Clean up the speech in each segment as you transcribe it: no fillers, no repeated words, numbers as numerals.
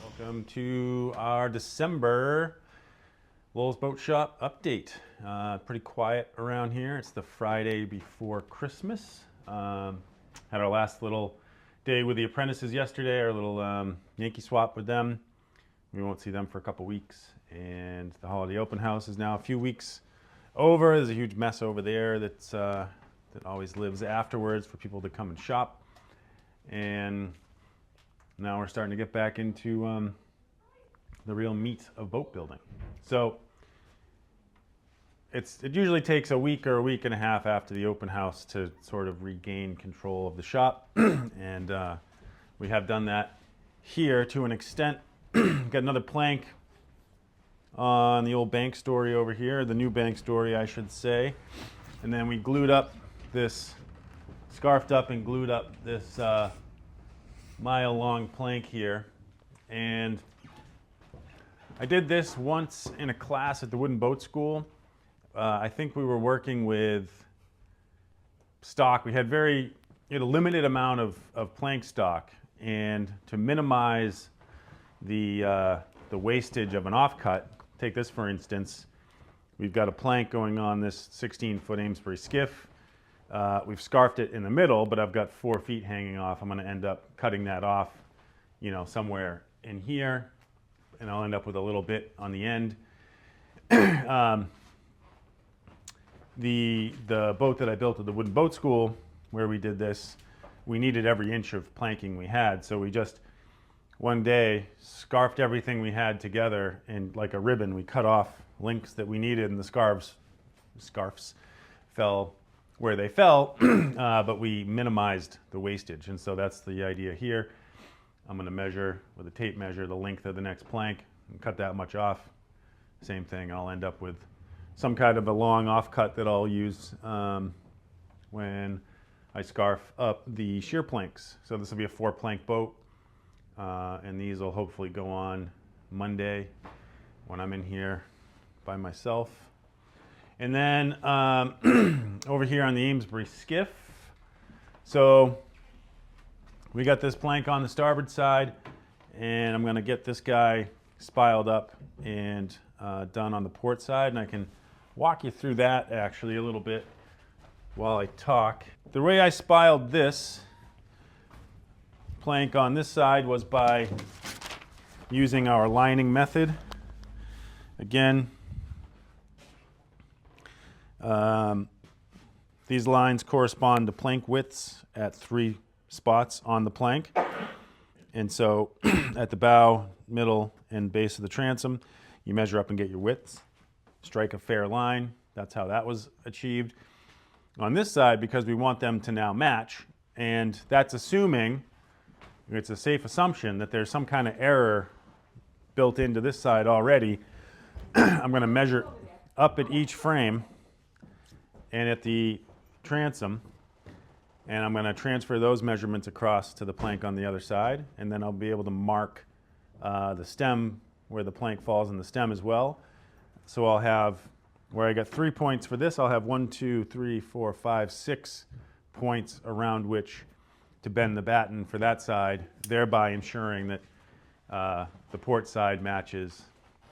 Welcome to our December Lowell's Boat Shop update. Pretty quiet around here. It's the Friday before Christmas. Had our last little day with the apprentices yesterday, our little Yankee swap with them. We won't see them for a couple weeks. And the holiday open house is now a few weeks over. There's a huge mess over there that always lives afterwards for people to come and shop. And now we're starting to get back into the real meat of boat building. So it usually takes a week or a week and a half after the open house to sort of regain control of the shop. And we have done that here to an extent. Got another plank on the old bank story over here, the new bank story I should say. And then we glued up this, scarfed up and glued up this mile-long plank here. And I did this once in a class at the Wooden Boat School. I think we were working with stock. We had a limited amount of plank stock, and to minimize the wastage of an offcut, take this for instance, we've got a plank going on this 16-foot Amesbury skiff. We've scarfed it in the middle, but I've got 4 feet hanging off. I'm going to end up cutting that off, somewhere in here, and I'll end up with a little bit on the end. The boat that I built at the Wooden Boat School, where we did this, we needed every inch of planking we had, so we just one day scarfed everything we had together, and like a ribbon, we cut off links that we needed, and the scarves fell where they fell, but we minimized the wastage, and so that's the idea here. I'm going to measure with a tape measure the length of the next plank and cut that much off. Same thing, I'll end up with some kind of a long offcut that I'll use when I scarf up the shear planks. So this will be a 4-plank boat, and these will hopefully go on Monday when I'm in here by myself. And then over here on the Amesbury skiff, so we got this plank on the starboard side, and I'm going to get this guy spiled up and done on the port side, and I can walk you through that actually a little bit while I talk. The way I spiled this plank on this side was by using our lining method. Again, these lines correspond to plank widths at 3 spots on the plank. And so at the bow, middle, and base of the transom, you measure up and get your widths, strike a fair line. That's how that was achieved. On this side, because we want them to now match, and that's assuming, it's a safe assumption that there's some kind of error built into this side already. I'm going to measure up at each frame and at the transom, and I'm going to transfer those measurements across to the plank on the other side, and then I'll be able to mark the stem where the plank falls in the stem as well. So I'll have, where I got 3 points for this, I'll have 1, 2, 3, 4, 5, 6 points around which to bend the batten for that side, thereby ensuring that the port side matches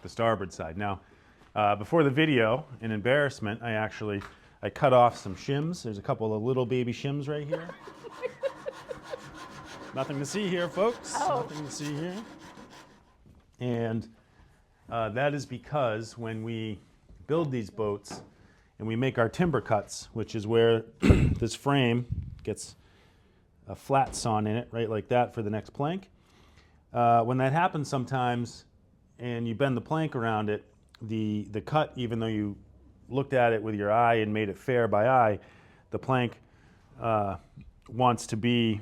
the starboard side. Now, before the video, in embarrassment, I cut off some shims. There's a couple of little baby shims right here. Nothing to see here, folks. Oh. Nothing to see here. And that is because when we build these boats and we make our timber cuts, which is where this frame gets a flat sawn in it, right like that for the next plank. When that happens sometimes and you bend the plank around it, the cut, even though you looked at it with your eye and made it fair by eye, the plank wants to be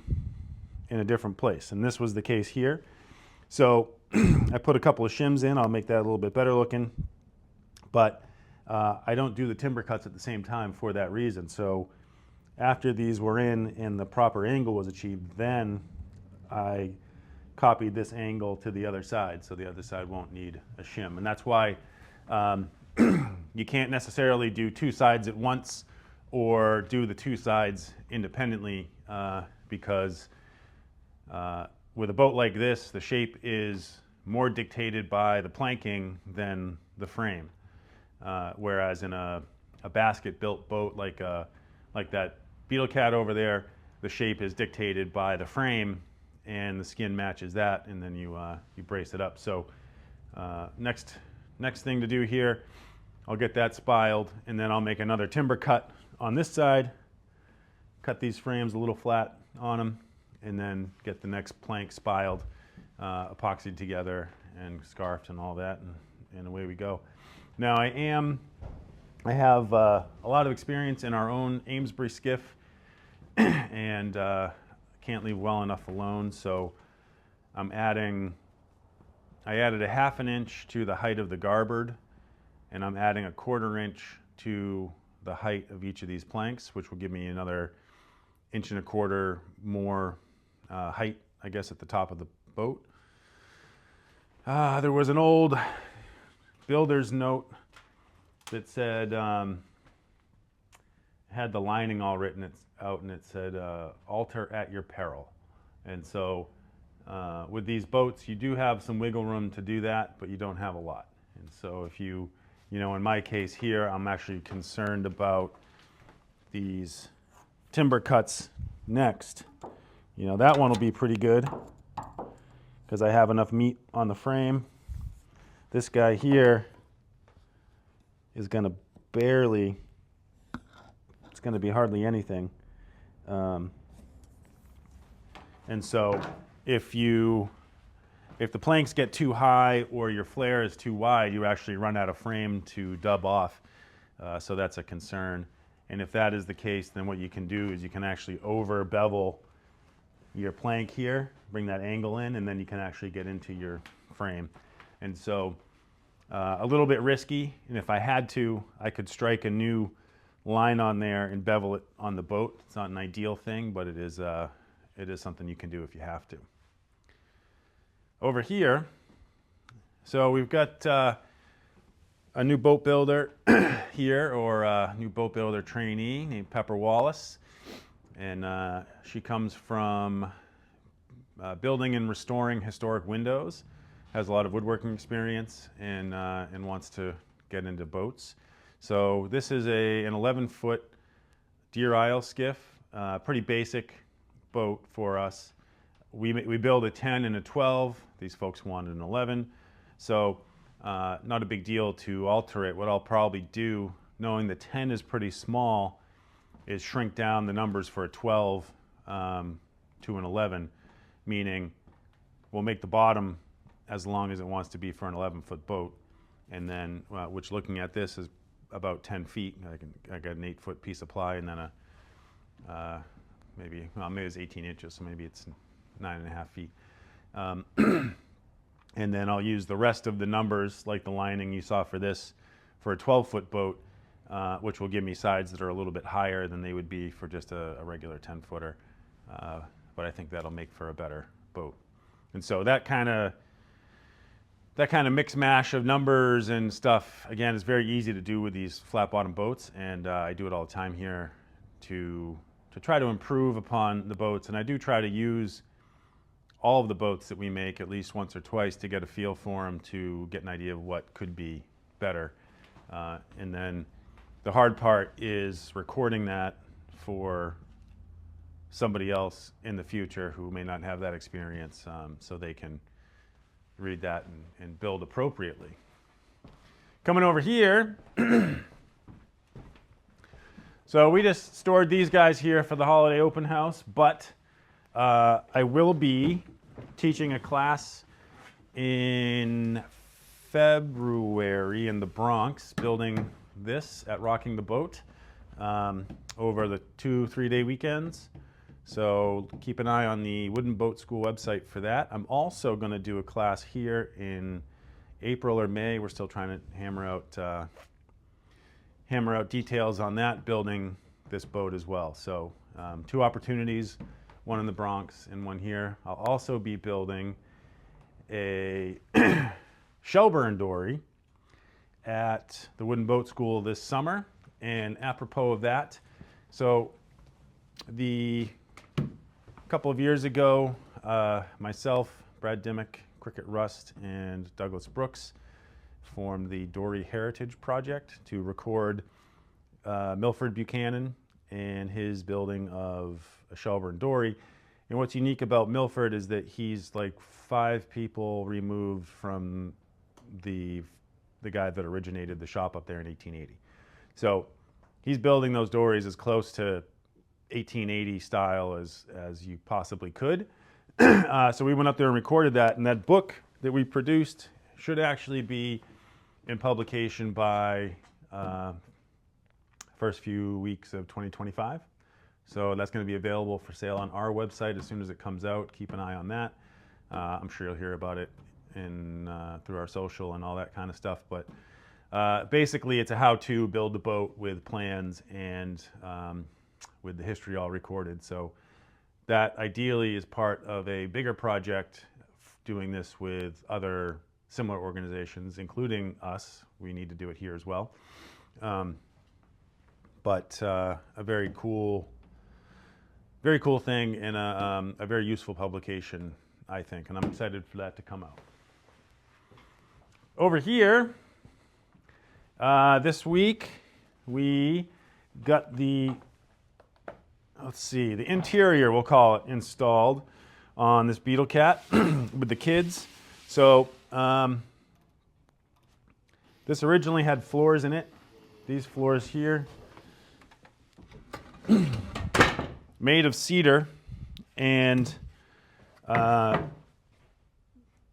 in a different place. And this was the case here. So I put a couple of shims in. I'll make that a little bit better looking. But I don't do the timber cuts at the same time for that reason. So after these were in and the proper angle was achieved, then I copied this angle to the other side, so the other side won't need a shim. And that's why you can't necessarily do 2 sides at once or do the 2 sides independently, because with a boat like this, the shape is more dictated by the planking than the frame. Whereas in a basket-built boat like that Beetle Cat over there, the shape is dictated by the frame, and the skin matches that, and then you brace it up. So next thing to do here, I'll get that spiled, and then I'll make another timber cut on this side, cut these frames a little flat on them, and then get the next plank spiled, epoxied together and scarfed and all that, and away we go. Now I have a lot of experience in our own Amesbury skiff, and can't leave well enough alone, so I added a 1/2 inch to the height of the garboard, and I'm adding a 1/4 inch to the height of each of these planks, which will give me another 1.25 inches more height, I guess, at the top of the boat. There was an old builder's note that said, had the lining all written out, and it said, alter at your peril. And so with these boats, you do have some wiggle room to do that, but you don't have a lot. And so if you know, in my case here, I'm actually concerned about these timber cuts next. You know, that one will be pretty good because I have enough meat on the frame. This guy here is going to barely, it's going to be hardly anything. And so if the planks get too high or your flare is too wide, you actually run out of frame to dub off. So that's a concern. And if that is the case, then what you can do is you can actually over bevel your plank here, bring that angle in, and then you can actually get into your frame. And so a little bit risky, and if I had to, I could strike a new line on there and bevel it on the boat. It's not an ideal thing, but it is something you can do if you have to. Over here, so we've got a new boat builder here, or a new boat builder trainee named Pepper Wallace, and she comes from building and restoring historic windows, has a lot of woodworking experience, and wants to get into boats. So this is an 11-foot Deer Isle skiff, pretty basic boat for us. We build a 10 and a 12. These folks wanted an 11. So not a big deal to alter it. What I'll probably do, knowing the 10 is pretty small, is shrink down the numbers for a 12 to an 11, meaning we'll make the bottom as long as it wants to be for an 11-foot boat. And then, which looking at this is about 10 feet. I got an 8-foot piece of ply, and then maybe it's 18 inches, so maybe it's 9.5 feet. And then I'll use the rest of the numbers, like the lining you saw for this, for a 12-foot boat, which will give me sides that are a little bit higher than they would be for just a regular 10-footer. But I think that'll make for a better boat. And so that kind of mix mash of numbers and stuff, again, is very easy to do with these flat bottom boats, and I do it all the time here to try to improve upon the boats. And I do try to use all of the boats that we make at least once or twice to get a feel for them, to get an idea of what could be better. And then the hard part is recording that for somebody else in the future who may not have that experience, so they can read that and build appropriately. Coming over here, so we just stored these guys here for the holiday open house, but I will be teaching a class in February in the Bronx, building this at Rocking the Boat over the 2-3 day weekends. So keep an eye on the Wooden Boat School website for that. I'm also going to do a class here in April or May. We're still trying to hammer out details on that, building this boat as well. So 2 opportunities, one in the Bronx and one here. I'll also be building a Shelburne Dory at the Wooden Boat School this summer. And apropos of that, so a couple of years ago, myself, Brad Dimmick, Cricket Rust, and Douglas Brooks formed the Dory Heritage Project to record Milford Buchanan and his building of a Shelburne Dory. And what's unique about Milford is that he's like 5 people removed from the guy that originated the shop up there in 1880. So he's building those dories as close to 1880 style as you possibly could. So we went up there and recorded that, and that book that we produced should actually be in publication by first few weeks of 2025. So that's going to be available for sale on our website as soon as it comes out. Keep an eye on that. I'm sure you'll hear about it through our social and all that kind of stuff. But basically, it's a how-to build the boat with plans and with the history all recorded. So that ideally is part of a bigger project, doing this with other similar organizations, including us. We need to do it here as well. But a very cool thing and a very useful publication, I think, and I'm excited for that to come out. Over here, this week we got the interior, we'll call it, installed on this Beetle Cat with the kids. So this originally had floors in it. These floors here, made of cedar and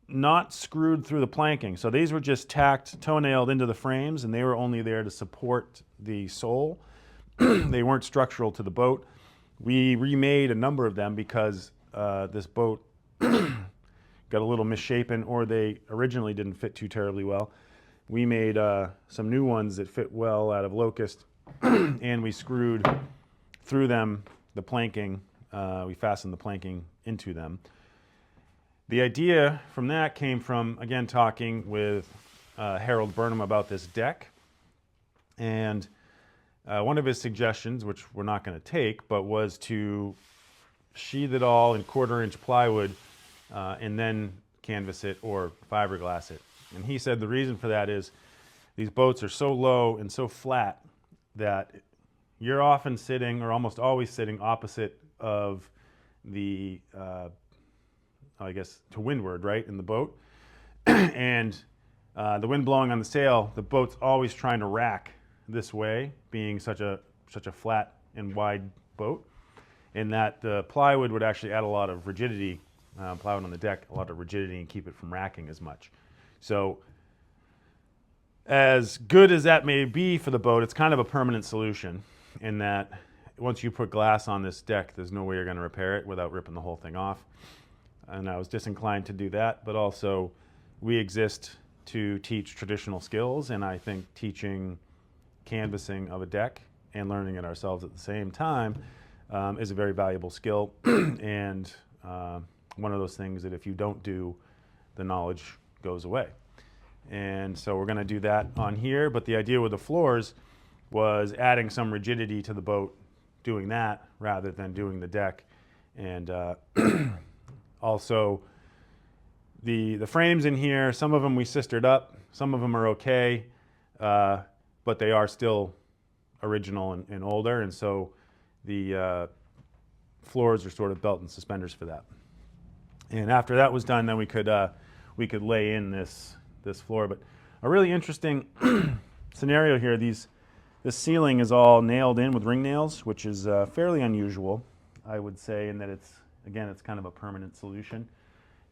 not screwed through the planking. So these were just tacked, toe-nailed into the frames, and they were only there to support the sole. They weren't structural to the boat. We remade a number of them because this boat got a little misshapen, or they originally didn't fit too terribly well. We made some new ones that fit well out of locust, and we screwed through them the planking. We fastened the planking into them. The idea from that came from, again, talking with Harold Burnham about this deck. And one of his suggestions, which we're not going to take, but was to sheathe it all in 1/4-inch plywood and then canvas it or fiberglass it. And he said the reason for that is these boats are so low and so flat that you're often sitting, or almost always sitting, opposite of the I guess to windward, right, in the boat. And the wind blowing on the sail, the boat's always trying to rack this way, being such a flat and wide boat, and that the plywood would actually add a lot of rigidity, plywood on the deck, a lot of rigidity, and keep it from racking as much. So as good as that may be for the boat, it's kind of a permanent solution in that once you put glass on this deck, there's no way you're going to repair it without ripping the whole thing off. And I was disinclined to do that, but also we exist to teach traditional skills, and I think teaching canvassing of a deck and learning it ourselves at the same time is a very valuable skill, and one of those things that if you don't do, the knowledge goes away. And so we're going to do that on here, but the idea with the floors was adding some rigidity to the boat, doing that rather than doing the deck. And also the frames in here, some of them we sistered up, some of them are okay, but they are still original and older, and so the floors are sort of belt and suspenders for that. And after that was done, then we could lay in this floor. But a really interesting scenario here, this ceiling is all nailed in with ring nails, which is fairly unusual, I would say, in that it's kind of a permanent solution.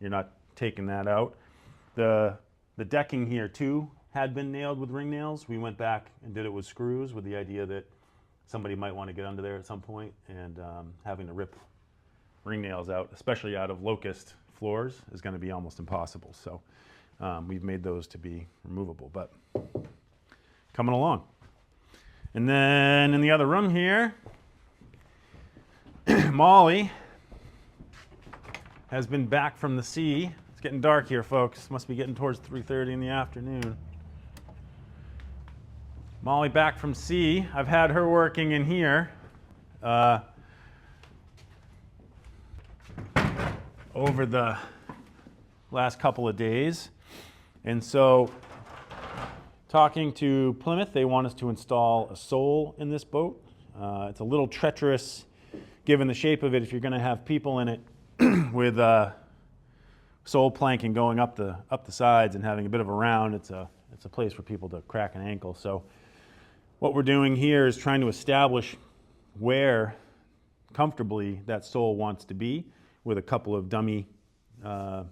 You're not taking that out. The decking here too had been nailed with ring nails. We went back and did it with screws with the idea that somebody might want to get under there at some point, and having to rip ring nails out, especially out of locust floors, is going to be almost impossible. So we've made those to be removable, but coming along. And then in the other room here, Molly has been back from the sea. It's getting dark here, folks. Must be getting towards 3:30 in the afternoon. Molly back from sea. I've had her working in here over the last couple of days. And so, talking to Plymouth, they want us to install a sole in this boat. It's a little treacherous given the shape of it if you're going to have people in it with sole planking going up the sides and having a bit of a round. It's a place for people to crack an ankle. So what we're doing here is trying to establish where comfortably that sole wants to be with a couple of dummy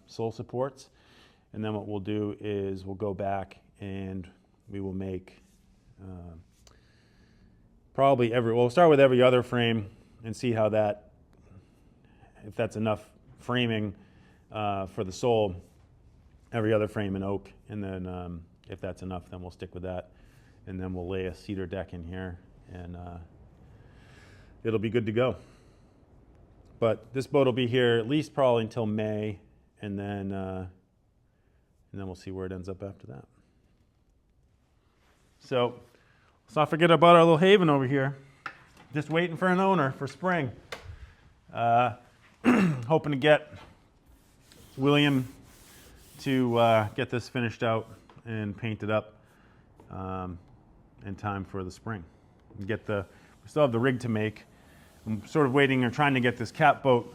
sole supports. And then what we'll do is we'll go back and we will make we'll start with every other frame and see how if that's enough framing for the sole, every other frame in oak, and then if that's enough, then we'll stick with that. And then we'll lay a cedar deck in here, and it'll be good to go. But this boat will be here at least probably until May, and then we'll see where it ends up after that. So let's not forget about our little haven over here. Just waiting for an owner for spring. Hoping to get William to get this finished out and painted up in time for the spring. We still have the rig to make. I'm sort of waiting or trying to get this cat boat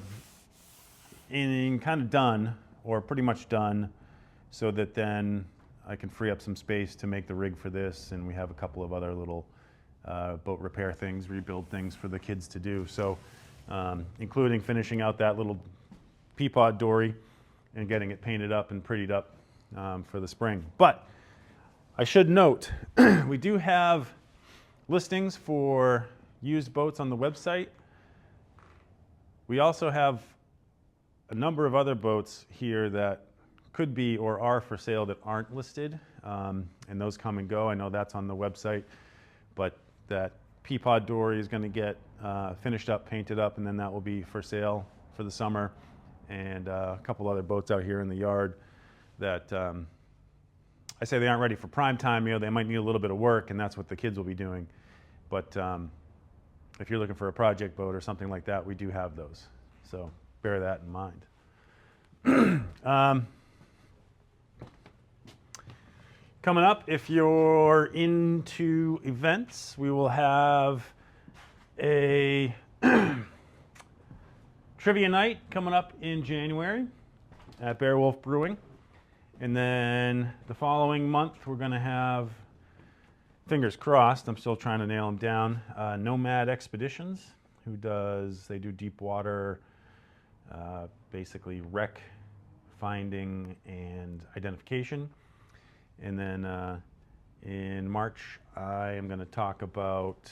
in kind of done, or pretty much done, so that then I can free up some space to make the rig for this, and we have a couple of other little boat repair things, rebuild things for the kids to do. So including finishing out that little Peapod Dory and getting it painted up and prettied up for the spring. But I should note, we do have listings for used boats on the website. We also have a number of other boats here that could be or are for sale that aren't listed, and those come and go. I know that's on the website, but that Peapod Dory is going to get finished up, painted up, and then that will be for sale for the summer. And a couple other boats out here in the yard that I say they aren't ready for prime time. They might need a little bit of work, and that's what the kids will be doing. But if you're looking for a project boat or something like that, we do have those. So bear that in mind. Coming up, if you're into events, we will have a trivia night coming up in January at Beowulf Brewing. And then the following month, we're going to have, fingers crossed, I'm still trying to nail them down, Nomad Expeditions, they do deep water, basically wreck finding and identification. And then in March, I am going to talk about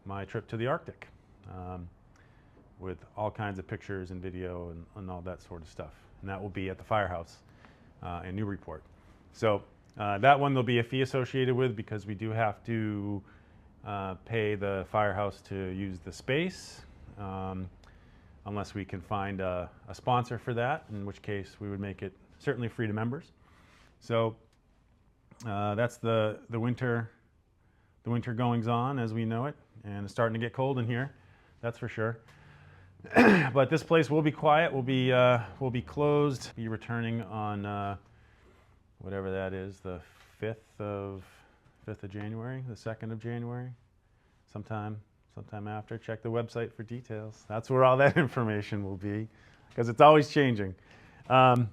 my trip to the Arctic with all kinds of pictures and video and all that sort of stuff. And that will be at the Firehouse in Newburyport. So that one there'll be a fee associated with, because we do have to pay the Firehouse to use the space, unless we can find a sponsor for that, in which case we would make it certainly free to members. So that's the winter goings on as we know it, and it's starting to get cold in here, that's for sure. But this place will be quiet. We'll be closed. Be returning on whatever that is, the 5th of January, the 2nd of January, sometime after. Check the website for details. That's where all that information will be, because it's always changing. And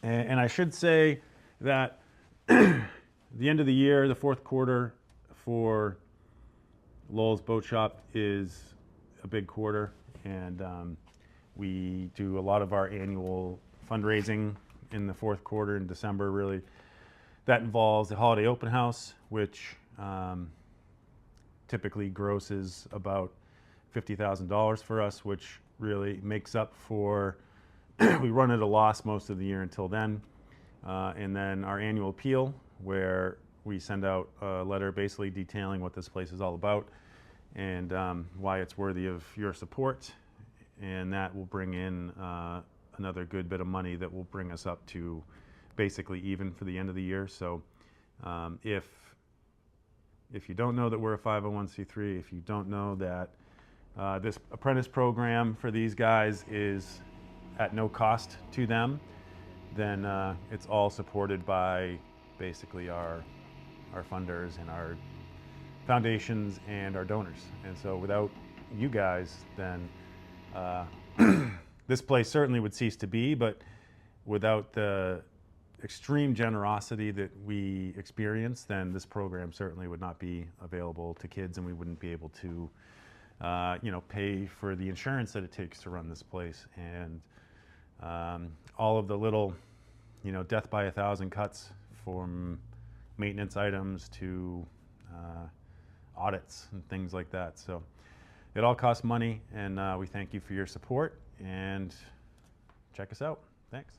I should say that the end of the year, the fourth quarter for Lowell's Boat Shop is a big quarter, and we do a lot of our annual fundraising in the fourth quarter in December. Really, that involves the holiday open house, which typically grosses about $50,000 for us, which really makes up for we run at a loss most of the year until then. And then our annual appeal, where we send out a letter basically detailing what this place is all about and why it's worthy of your support. And that will bring in another good bit of money that will bring us up to basically even for the end of the year. So if you don't know that we're a 501c3, if you don't know that this apprentice program for these guys is at no cost to them, then it's all supported by basically our funders and our foundations and our donors. And so without you guys, then this place certainly would cease to be, but without the extreme generosity that we experience, then this program certainly would not be available to kids, and we wouldn't be able to pay for the insurance that it takes to run this place. And all of the little, death by 1,000 cuts, from maintenance items to audits and things like that. So it all costs money, and we thank you for your support, and check us out. Thanks.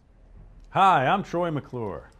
Hi, I'm Troy McClure.